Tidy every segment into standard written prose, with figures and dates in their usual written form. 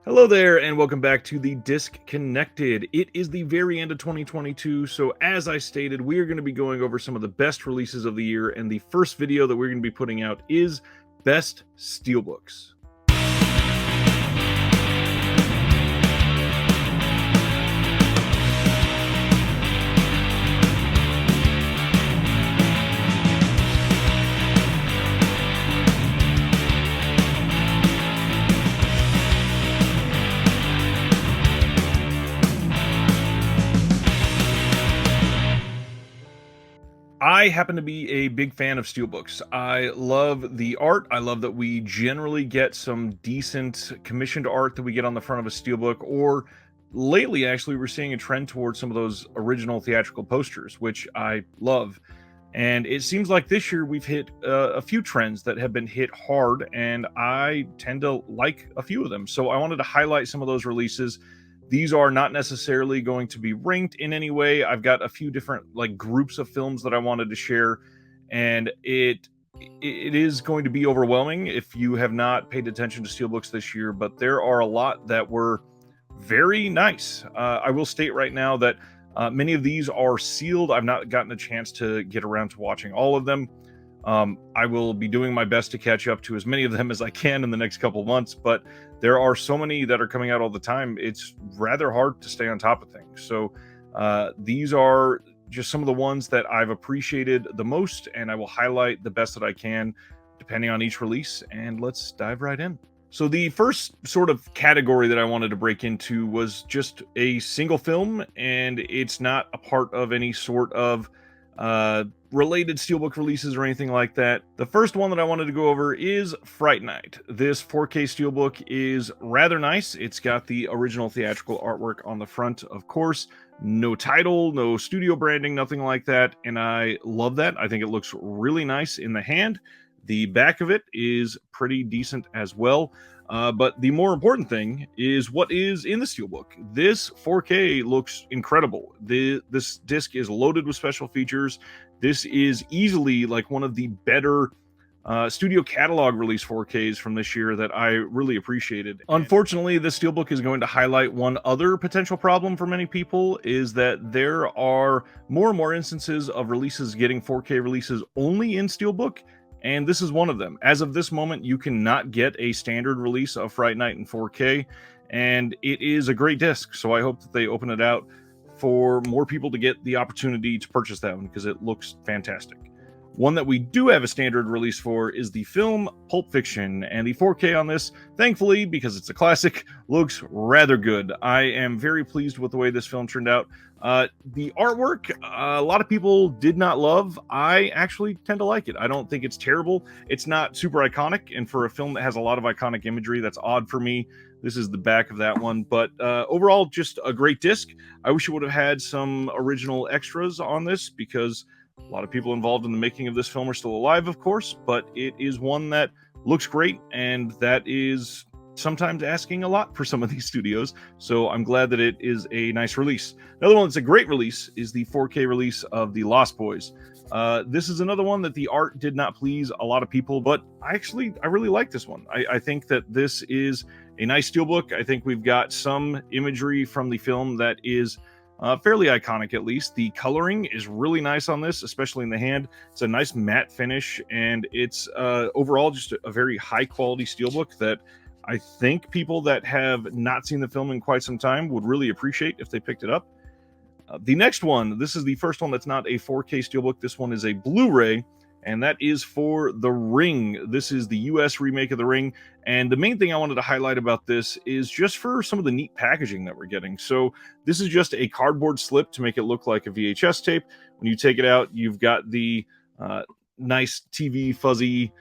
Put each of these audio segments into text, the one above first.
Hello there, and welcome back to the Disc Connected. It is the very end of 2022, so as I stated, we are going to be going over some of the best releases of the year, and the first video that we're going to be putting out is Best Steelbooks. I happen to be a big fan of Steelbooks. I love the art. I love that we generally get some decent commissioned art that we get on the front of a Steelbook, or lately, actually, we're seeing a trend towards some of those original theatrical posters, which I love. And it seems like this year we've hit a few trends that have been hit hard, and I tend to like a few of them. So I wanted to highlight some of those releases. These are not necessarily going to be ranked in any way. I've got a few different groups of films that I wanted to share, and it is going to be overwhelming if you have not paid attention to Steelbooks this year, but there are a lot that were very nice. I will state right now that many of these are sealed. I've not gotten a chance to get around to watching all of them. I will be doing my best to catch up to as many of them as I can in the next couple of months, but there are so many that are coming out all the time. It's rather hard to stay on top of things. So these are just some of the ones that I've appreciated the most, and I will highlight the best that I can depending on each release. And let's dive right in. So the first sort of category that I wanted to break into was just a single film, and it's not a part of any sort of related Steelbook releases or anything like that. The first one that I wanted to go over is Fright Night. This 4K Steelbook is rather nice. It's got the original theatrical artwork on the front, of course. No title, no studio branding, nothing like that, and I love that. I think it looks really nice in the hand. The back of it is pretty decent as well. But the more important thing is what is in the Steelbook. This 4K looks incredible. This disc is loaded with special features. This is easily like one of the better studio catalog release 4Ks from this year that I really appreciated. Unfortunately, the Steelbook is going to highlight one other potential problem for many people, is that there are more and more instances of releases getting 4K releases only in Steelbook, and this is one of them. As of this moment, you cannot get a standard release of Fright Night in 4K, and it is a great disc, so I hope that they open it out for more people to get the opportunity to purchase that one, because it looks fantastic. One that we do have a standard release for is the film Pulp Fiction, and the 4K on this, thankfully, because it's a classic, looks rather good. I am very pleased with the way this film turned out. The artwork, a lot of people did not love. I actually tend to like it. I don't think it's terrible. It's not super iconic, and for a film that has a lot of iconic imagery, that's odd for me. This is the back of that one, but overall, just a great disc. I wish it would have had some original extras on this, because a lot of people involved in the making of this film are still alive, of course, but it is one that looks great, and that is sometimes asking a lot for some of these studios, so I'm glad that it is a nice release. Another one that's a great release is the 4K release of The Lost Boys. This is another one that the art did not please a lot of people, but I really like this one. I think that this is a nice steelbook. I think we've got some imagery from the film that is fairly iconic, at least. The coloring is really nice on this, especially in the hand. It's a nice matte finish, and it's overall just a very high quality steelbook that I think people that have not seen the film in quite some time would really appreciate if they picked it up. The next one, this is the first one that's not a 4K steelbook. This one is a Blu-ray, and that is for The Ring. This is the US remake of The Ring, and the main thing I wanted to highlight about this is just for some of the neat packaging that we're getting. So this is just a cardboard slip to make it look like a VHS tape. When you take it out, you've got the nice TV fuzzy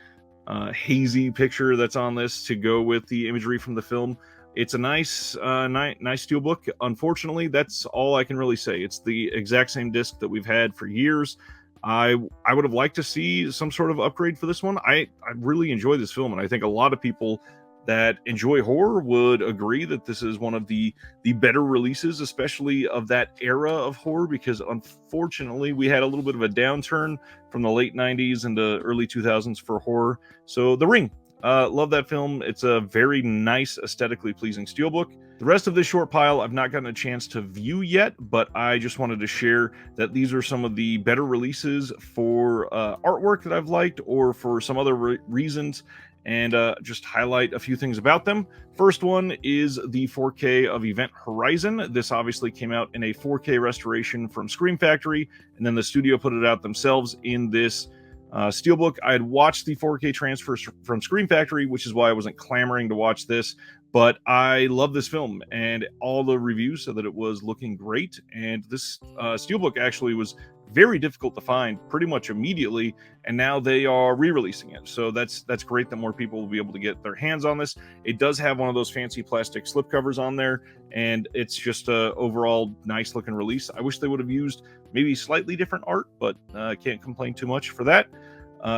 hazy picture that's on this to go with the imagery from the film. It's a nice steelbook. Unfortunately, that's all I can really say. It's the exact same disc that we've had for years. I would have liked to see some sort of upgrade for this one. I really enjoy this film, and I think a lot of people that enjoy horror would agree that this is one of the better releases, especially of that era of horror, because unfortunately we had a little bit of a downturn from the late 90s into early 2000s for horror. So The Ring, Love that film. It's a very nice, aesthetically pleasing steelbook. The rest of this short pile I've not gotten a chance to view yet, but I just wanted to share that these are some of the better releases for artwork that I've liked, or for some other reasons, and just highlight a few things about them. First one is the 4K of Event Horizon. This obviously came out in a 4K restoration from Scream Factory, and then the studio put it out themselves in this steelbook. I had watched the 4K transfer from Scream Factory, which is why I wasn't clamoring to watch this, but I love this film, and all the reviews said that it was looking great. And this steelbook actually was very difficult to find pretty much immediately, and now they are re-releasing it. So that's great that more people will be able to get their hands on this. It does have one of those fancy plastic slip covers on there, and it's just a overall nice looking release. I wish they would have used maybe slightly different art, but can't complain too much for that.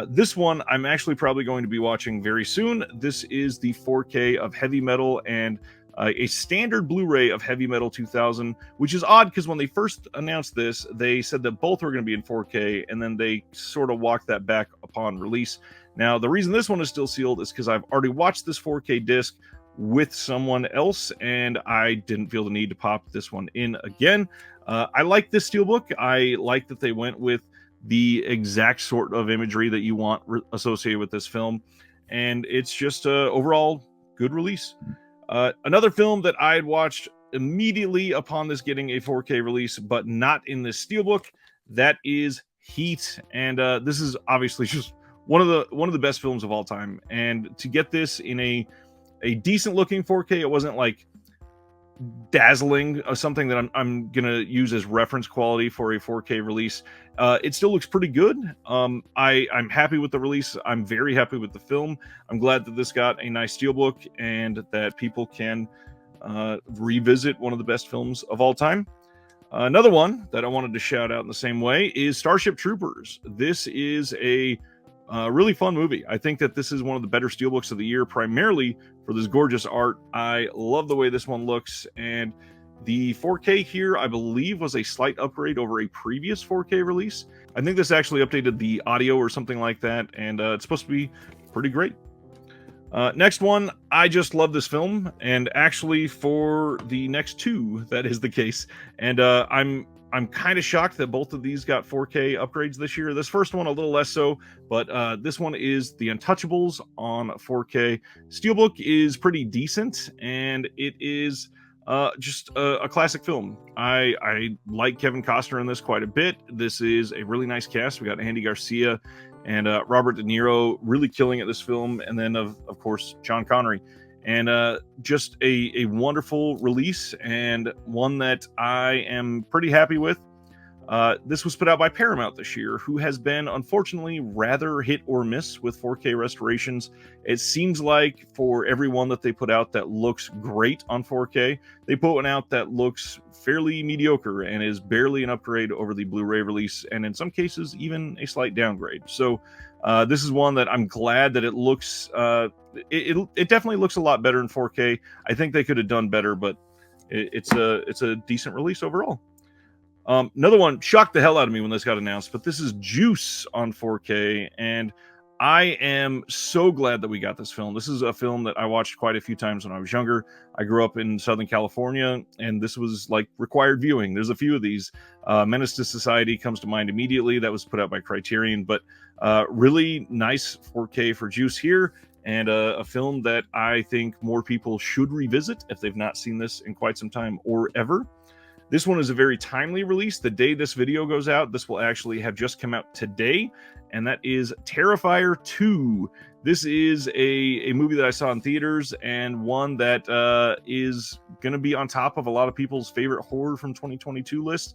This one I'm actually probably going to be watching very soon. This is the 4K of Heavy Metal and a standard Blu-ray of Heavy Metal 2000, which is odd because when they first announced this, they said that both were going to be in 4K, and then they sort of walked that back upon release. Now, the reason this one is still sealed is because I've already watched this 4K disc with someone else, and I didn't feel the need to pop this one in again. I like this steelbook. I like that they went with the exact sort of imagery that you want associated with this film, and it's just a overall good release. Another film that I had watched immediately upon this getting a 4K release, but not in this steelbook, that is Heat. And this is obviously just one of the best films of all time. And to get this in a decent looking 4K, it wasn't like dazzling, something that I'm gonna use as reference quality for a 4K release. It still looks pretty good. I'm happy with the release. I'm very happy with the film. I'm glad that this got a nice steelbook and that people can revisit one of the best films of all time. Another one that I wanted to shout out in the same way is Starship Troopers. This is a really fun movie. I think that this is one of the better steelbooks of the year, primarily for this gorgeous art. I love the way this one looks, and the 4K here, I believe, was a slight upgrade over a previous 4K release. I think this actually updated the audio or something like that, and it's supposed to be pretty great. Next one, I just love this film, and actually for the next two, that is the case. And I'm kind of shocked that both of these got 4K upgrades this year. This first one a little less so, but this one is The Untouchables on 4K. Steelbook is pretty decent, and it is just a classic film. I like Kevin Costner in this quite a bit. This is a really nice cast. We got Andy Garcia and Robert De Niro really killing at this film, and then of course John Connery. And just a wonderful release, and one that I am pretty happy with. This was put out by Paramount this year, who has been, unfortunately, rather hit or miss with 4K restorations. It seems like for every one that they put out that looks great on 4K, they put one out that looks fairly mediocre and is barely an upgrade over the Blu-ray release, and in some cases, even a slight downgrade. So this is one that I'm glad that it looks... It definitely looks a lot better in 4K. I think they could have done better, but it's a decent release overall. Another one shocked the hell out of me when this got announced, but this is Juice on 4K, and I am so glad that we got this film. This is a film that I watched quite a few times when I was younger. I grew up in Southern California, and this was like required viewing. There's a few of these. Menace to Society comes to mind immediately. That was put out by Criterion, but really nice 4K for Juice here. And a film that I think more people should revisit if they've not seen this in quite some time or ever. This one is a very timely release. The day this video goes out, this will actually have just come out today, and that is Terrifier 2. This is a movie that I saw in theaters, and one that is going to be on top of a lot of people's favorite horror from 2022 list.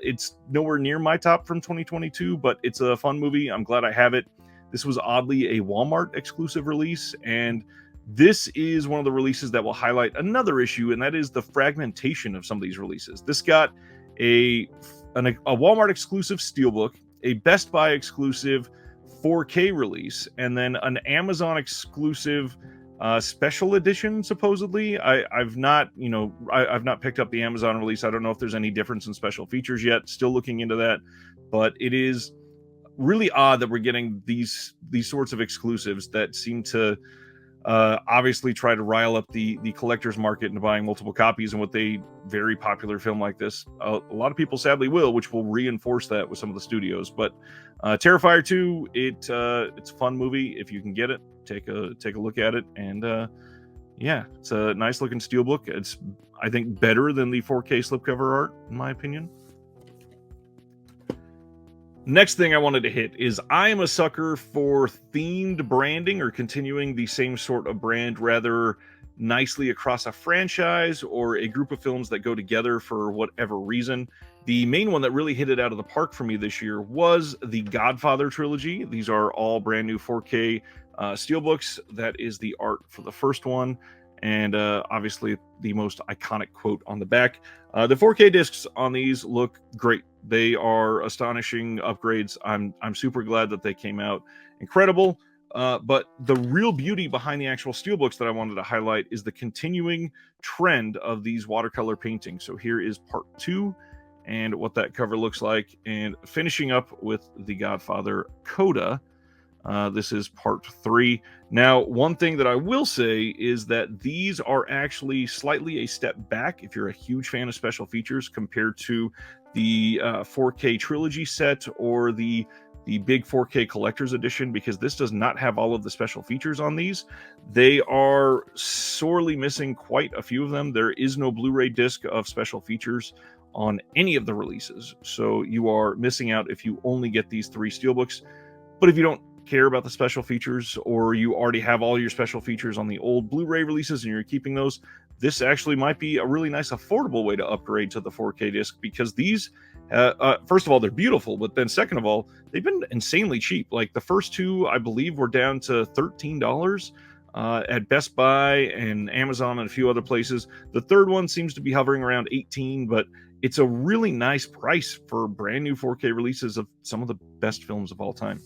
It's nowhere near my top from 2022, but it's a fun movie. I'm glad I have it. This was oddly a Walmart exclusive release, and this is one of the releases that will highlight another issue, and that is the fragmentation of some of these releases. This got a Walmart exclusive steelbook, a Best Buy exclusive 4K release, and then an Amazon exclusive special edition. Supposedly, I've not picked up the Amazon release. I don't know if there's any difference in special features yet. Still looking into that, but it is really odd that we're getting these sorts of exclusives that seem to obviously try to rile up the collector's market into buying multiple copies. And with a very popular film like this, a lot of people sadly will, which will reinforce that with some of the studios. But Terrifier 2, it's a fun movie. If you can get it, take a look at it. And yeah, it's a nice looking steelbook. It's, I think, better than the 4K slipcover art, in my opinion. Next thing I wanted to hit is I am a sucker for themed branding, or continuing the same sort of brand rather nicely across a franchise or a group of films that go together for whatever reason. The main one that really hit it out of the park for me this year was the Godfather trilogy. These are all brand new 4K steelbooks. That is the art for the first one, and obviously the most iconic quote on the back. The 4K discs on these look great. They are astonishing upgrades. I'm super glad that they came out incredible. But the real beauty behind the actual steelbooks that I wanted to highlight is the continuing trend of these watercolor paintings. So here is part 2 and what that cover looks like, and finishing up with the Godfather Coda. This is part 3. Now, one thing that I will say is that these are actually slightly a step back if you're a huge fan of special features compared to the 4K trilogy set or the big 4K collector's edition, because this does not have all of the special features on these. They are sorely missing quite a few of them. There is no Blu-ray disc of special features on any of the releases, so you are missing out if you only get these 3 steelbooks. But if you don't care about the special features, or you already have all your special features on the old Blu-ray releases and you're keeping those, this actually might be a really nice affordable way to upgrade to the 4K disc, because these first of all, they're beautiful, but then second of all, they've been insanely cheap. Like the first 2, I believe, were down to $13 at Best Buy and Amazon and a few other places. The third one seems to be hovering around $18, but it's a really nice price for brand new 4K releases of some of the best films of all time.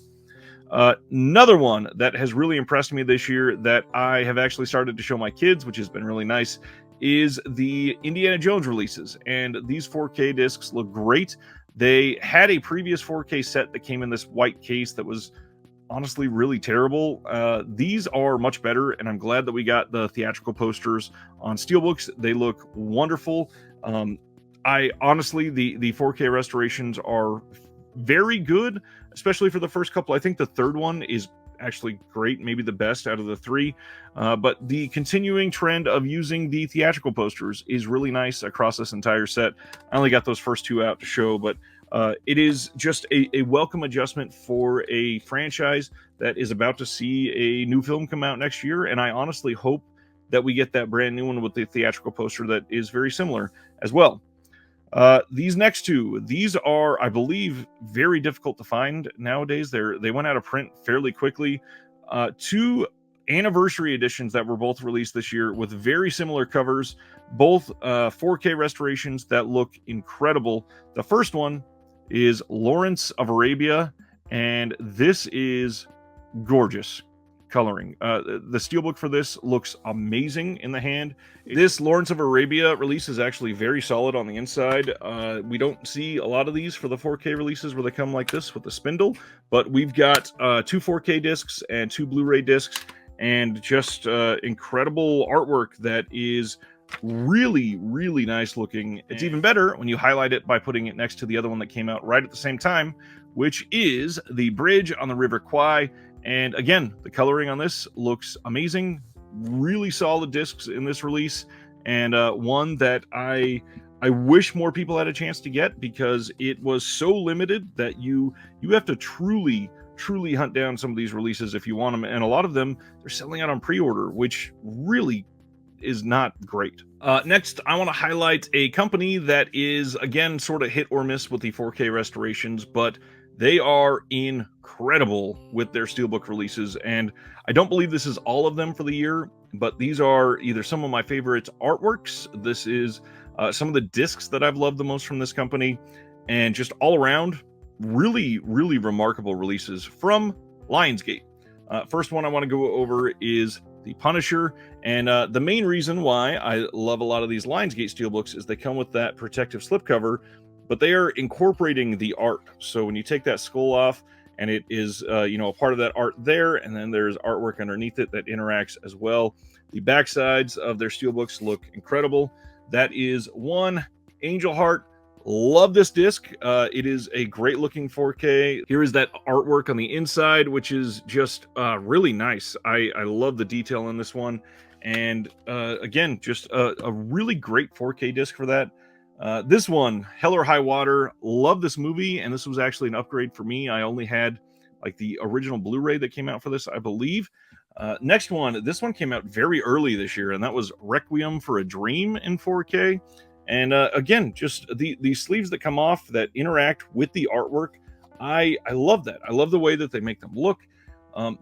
Another one that has really impressed me this year that I have actually started to show my kids, which has been really nice, is the Indiana Jones releases. And these 4K discs look great. They had a previous 4K set that came in this white case that was honestly really terrible. These are much better, and I'm glad that we got the theatrical posters on steelbooks. They look wonderful. I honestly, the 4K restorations are very good, especially for the first couple. I think the third one is actually great, maybe the best out of the 3. But the continuing trend of using the theatrical posters is really nice across this entire set. I only got those first 2 out to show, but it is just a welcome adjustment for a franchise that is about to see a new film come out next year. And I honestly hope that we get that brand new one with the theatrical poster that is very similar as well. These next 2, these are, I believe, very difficult to find nowadays. They went out of print fairly quickly. 2 anniversary editions that were both released this year with very similar covers, both 4K restorations that look incredible. The first one is Lawrence of Arabia, and this is gorgeous coloring. The steelbook for this looks amazing in the hand. This Lawrence of Arabia release is actually very solid on the inside. We don't see a lot of these for the 4K releases where they come like this with the spindle, but we've got 2 4K discs and 2 Blu-ray discs, and just incredible artwork that is really, really nice looking. It's even better when you highlight it by putting it next to the other one that came out right at the same time, which is the Bridge on the River Kwai. And again, the coloring on this looks amazing. Really solid discs in this release, and one that I wish more people had a chance to get, because it was so limited that you have to truly hunt down some of these releases if you want them. And a lot of them, they're selling out on pre-order, which really is not great. Next, I want to highlight a company that is, again, sort of hit or miss with the 4K restorations, but they are incredible with their steelbook releases. And I don't believe this is all of them for the year, but these are either some of my favorite artworks. This is some of the discs that I've loved the most from this company, and just all around really, really remarkable releases from Lionsgate. First one I want to go over is The Punisher, and the main reason why I love a lot of these Lionsgate steelbooks is they come with that protective slipcover, but they are incorporating the art. So when you take that skull off and it is a part of that art there, and then there's artwork underneath it that interacts as well. The back sides of their steelbooks look incredible. That is one Angel Heart. Love this disc. It is a great looking 4K. Here is that artwork on the inside, which is just really nice. I love the detail in this one. And again, just a really great 4K disc for that. This one, Hell or High Water. Love this movie, and this was actually an upgrade for me. I only had like the original Blu-ray that came out for this, I believe. Next one, this one came out very early this year, and that was Requiem for a Dream in 4K. And again, just the sleeves that come off that interact with the artwork. I love that. I love the way that they make them look.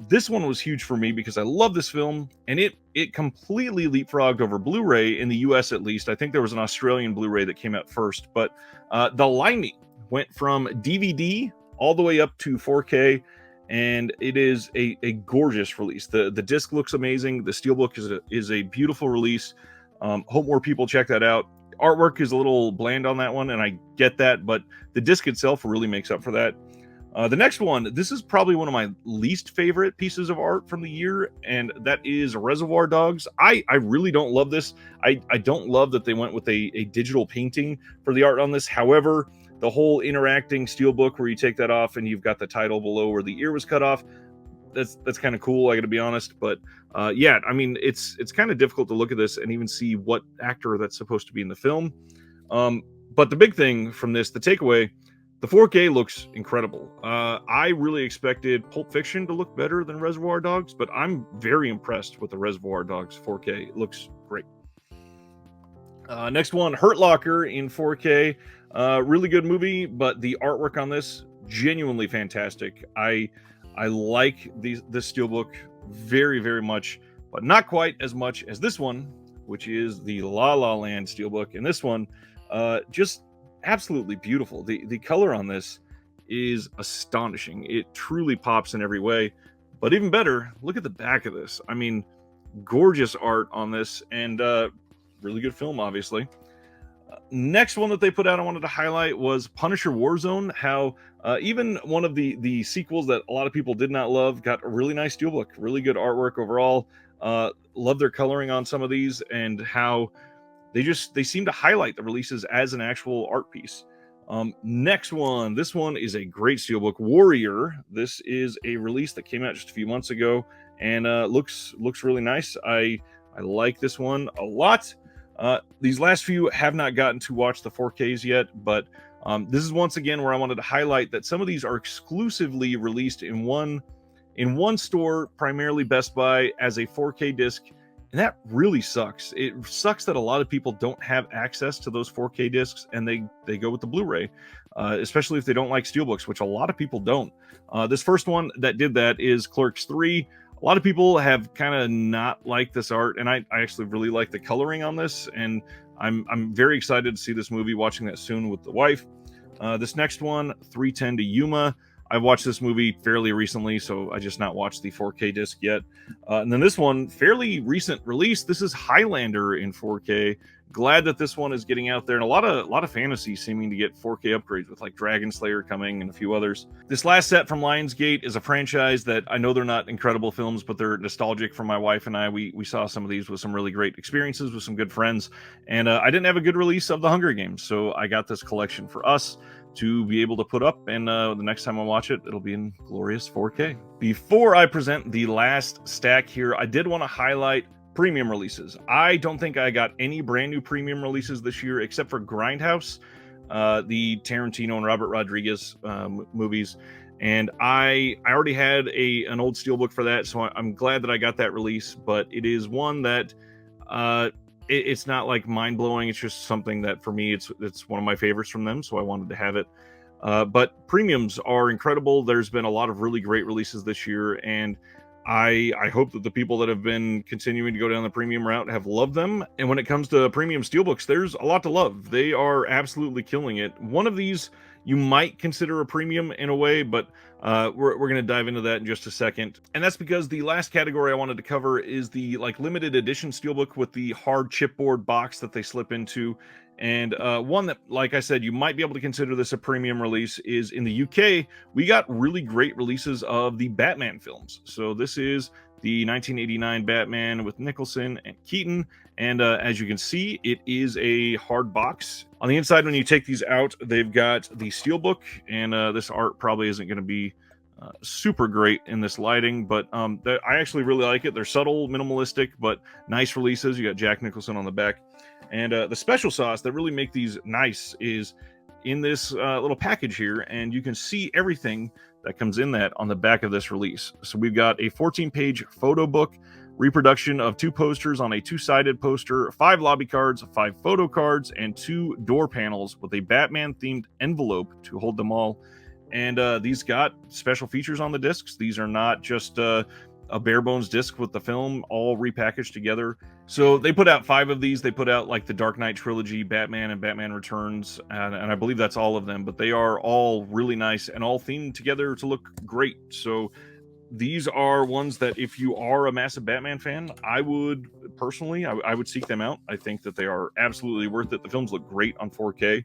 This one was huge for me because I love this film, and it completely leapfrogged over Blu-ray in the US at least. I think there was an Australian Blu-ray that came out first, but The Limey went from DVD all the way up to 4K, and it is a gorgeous release. The disc looks amazing. The Steelbook is a beautiful release. Hope more people check that out. Artwork is a little bland on that one, and I get that, but the disc itself really makes up for that. The next one, this is probably one of my least favorite pieces of art from the year, and that is Reservoir Dogs. I really don't love this. I don't love that they went with a digital painting for the art on this. However, the whole interacting steelbook where you take that off and you've got the title below where the ear was cut off, that's kind of cool, I gotta be honest. But yeah, I mean, it's kind of difficult to look at this and even see what actor that's supposed to be in the film. But the big thing from this, the takeaway, the 4K looks incredible. I really expected Pulp Fiction to look better than Reservoir Dogs, but I'm very impressed with the Reservoir Dogs 4K. It looks great. Next one, Hurt Locker in 4K. Really good movie, but the artwork on this, genuinely fantastic. I like this steelbook very, very much, but not quite as much as this one, which is the La La Land steelbook. And this one, just absolutely beautiful. The color on this is astonishing. It truly pops in every way. But even better, look at the back of this. I mean, gorgeous art on this, and really good film, obviously. Next one that they put out I wanted to highlight was Punisher Warzone. How even one of the sequels that a lot of people did not love got a really nice steelbook, really good artwork overall. Love their coloring on some of these, and how they seem to highlight the releases as an actual art piece. Next one, this one is a great steelbook, Warrior. This is a release that came out just a few months ago, and looks really nice. I like this one a lot. These last few have not gotten to watch the 4Ks yet, but this is once again where I wanted to highlight that some of these are exclusively released in one store, primarily Best Buy, as a 4K disc. And that really sucks. It sucks that a lot of people don't have access to those 4K discs, and they go with the Blu-ray, especially if they don't like steelbooks, which a lot of people don't. This first one that did that is Clerks 3. A lot of people have kind of not liked this art, and I actually really like the coloring on this, and I'm very excited to see this movie, watching that soon with the wife. This next one, 310 to Yuma. I watched this movie fairly recently, so I just not watched the 4K disc yet. And then this one, fairly recent release. This is Highlander in 4K. Glad that this one is getting out there, and a lot of fantasy seeming to get 4K upgrades with like Dragon Slayer coming and a few others. This last set from Lionsgate is a franchise that I know they're not incredible films, but they're nostalgic for my wife and I. We saw some of these with some really great experiences with some good friends, and I didn't have a good release of The Hunger Games, so I got this collection for us to be able to put up, and the next time I watch it, it'll be in glorious 4K. Before I present the last stack here, I did want to highlight premium releases. I don't think I got any brand new premium releases this year except for Grindhouse, the Tarantino and Robert Rodriguez movies, and I already had an old steelbook for that, so I'm glad that I got that release. But it is one that it's not like mind-blowing. It's just something that for me it's one of my favorites from them, so I wanted to have it. But premiums are incredible. There's been a lot of really great releases this year, and I hope that the people that have been continuing to go down the premium route have loved them. And when it comes to premium steelbooks, there's a lot to love. They are absolutely killing it. One of these you might consider a premium in a way, but we're going to dive into that in just a second. And that's because the last category I wanted to cover is the like limited edition steelbook with the hard chipboard box that they slip into. And one that, like I said, you might be able to consider this a premium release is in the UK. We got really great releases of the Batman films. So this is the 1989 Batman with Nicholson and Keaton. And as you can see, it is a hard box. On the inside, when you take these out, they've got the steelbook, and this art probably isn't going to be super great in this lighting, but I actually really like it. They're subtle, minimalistic, but nice releases. You got Jack Nicholson on the back. And the special sauce that really make these nice is in this little package here, and you can see everything that comes in that on the back of this release. So we've got a 14-page photo book, reproduction of 2 posters on a 2-sided poster, 5 lobby cards, 5 photo cards, and 2 door panels with a Batman-themed envelope to hold them all. And these got special features on the discs. These are not just a bare bones disc with the film all repackaged together. So they put out 5 of these. They put out like the Dark Knight trilogy, Batman and Batman Returns, and I believe that's all of them, but they are all really nice and all themed together to look great. So these are ones that if you are a massive Batman fan, I would personally, I would seek them out. I think that they are absolutely worth it. The films look great on 4K.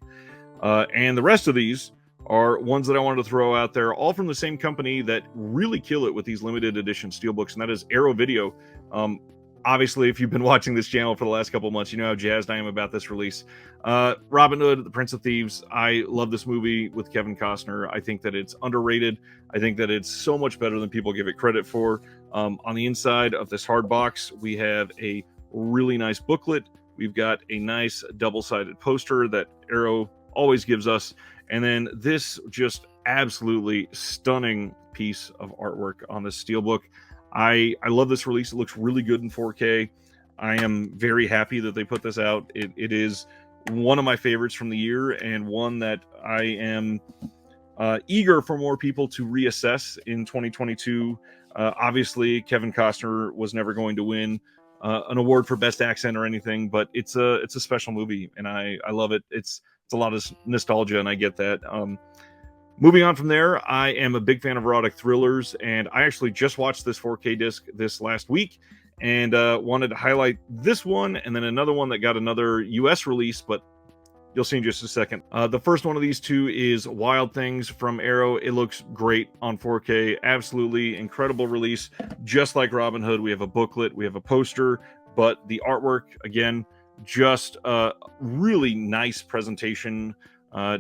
And the rest of these are ones that I wanted to throw out there, all from the same company that really kill it with these limited edition steelbooks, and that is Arrow Video. Obviously, if you've been watching this channel for the last couple of months, you know how jazzed I am about this release. Robin Hood, The Prince of Thieves. I love this movie with Kevin Costner. I think that it's underrated. I think that it's so much better than people give it credit for. On the inside of this hard box, we have a really nice booklet. We've got a nice double-sided poster that Arrow always gives us. And then this just absolutely stunning piece of artwork on this steelbook. I love this release. It looks really good in 4K. I am very happy that they put this out. It is one of my favorites from the year, and one that I am eager for more people to reassess in 2022. Obviously, Kevin Costner was never going to win an award for best accent or anything, but it's a special movie, and I love it. It's a lot of nostalgia, and I get that. Moving on from there, I am a big fan of erotic thrillers, and I actually just watched this 4K disc this last week, and wanted to highlight this one, and then another one that got another US release, but you'll see in just a second. The first one of these 2 is Wild Things from Arrow. It looks great on 4K. Absolutely incredible release. Just like Robin Hood, we have a booklet, we have a poster, but the artwork, again, just a really nice presentation,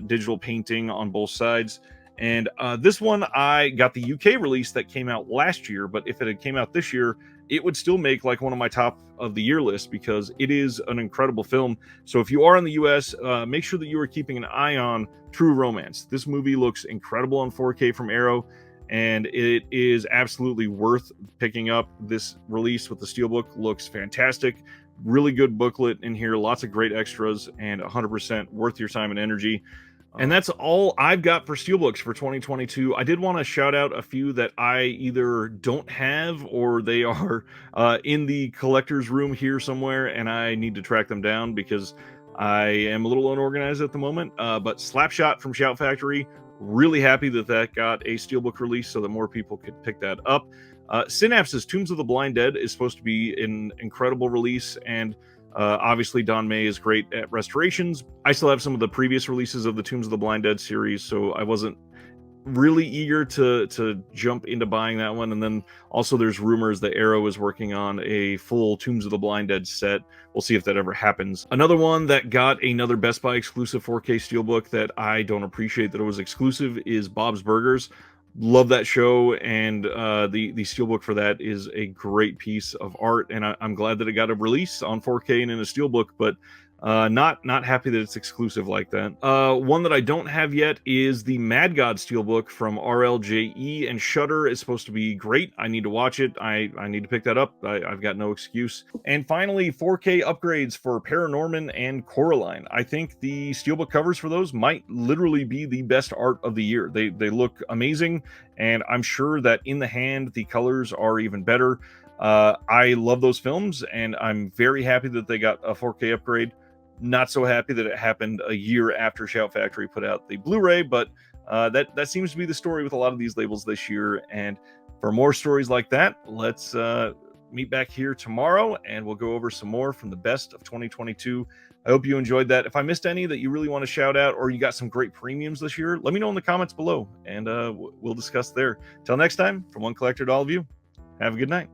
digital painting on both sides. And this one, I got the UK release that came out last year, but if it had came out this year, it would still make like one of my top of the year lists, because it is an incredible film. So if you are in the US, make sure that you are keeping an eye on True Romance. This movie looks incredible on 4K from Arrow, and it is absolutely worth picking up. This release with the steelbook looks fantastic. Really good booklet in here, lots of great extras, and 100% worth your time and energy. And that's all I've got for steelbooks for 2022. I did want to shout out a few that I either don't have, or they are in the collector's room here somewhere, and I need to track them down because I am a little unorganized at the moment. But Slapshot from Shout Factory, really happy that that got a steelbook release so that more people could pick that up. Synapse's Tombs of the Blind Dead is supposed to be an incredible release, and obviously Don May is great at restorations. I still have some of the previous releases of the Tombs of the Blind Dead series, so I wasn't really eager to jump into buying that one. And then also there's rumors that Arrow is working on a full Tombs of the Blind Dead set. We'll see if that ever happens. Another one that got another Best Buy exclusive 4K steelbook that I don't appreciate that it was exclusive is Bob's Burgers. Love that show, and the steelbook for that is a great piece of art, and I'm glad that it got a release on 4K and in a steelbook, but not happy that it's exclusive like that. One that I don't have yet is the Mad God steelbook from RLJE and Shudder. Is supposed to be great. I need to watch it. I need to pick that up. I've got no excuse. And finally, 4K upgrades for Paranorman and Coraline. I think the steelbook covers for those might literally be the best art of the year. They look amazing, and I'm sure that in the hand the colors are even better. I love those films, and I'm very happy that they got a 4K upgrade. Not so happy that it happened a year after Shout Factory put out the Blu-ray, but that seems to be the story with a lot of these labels this year. And for more stories like that, let's meet back here tomorrow, and we'll go over some more from the best of 2022. I hope you enjoyed that. If I missed any that you really want to shout out, or you got some great premiums this year, let me know in the comments below, and we'll discuss there. Till next time, from one collector to all of you, have a good night.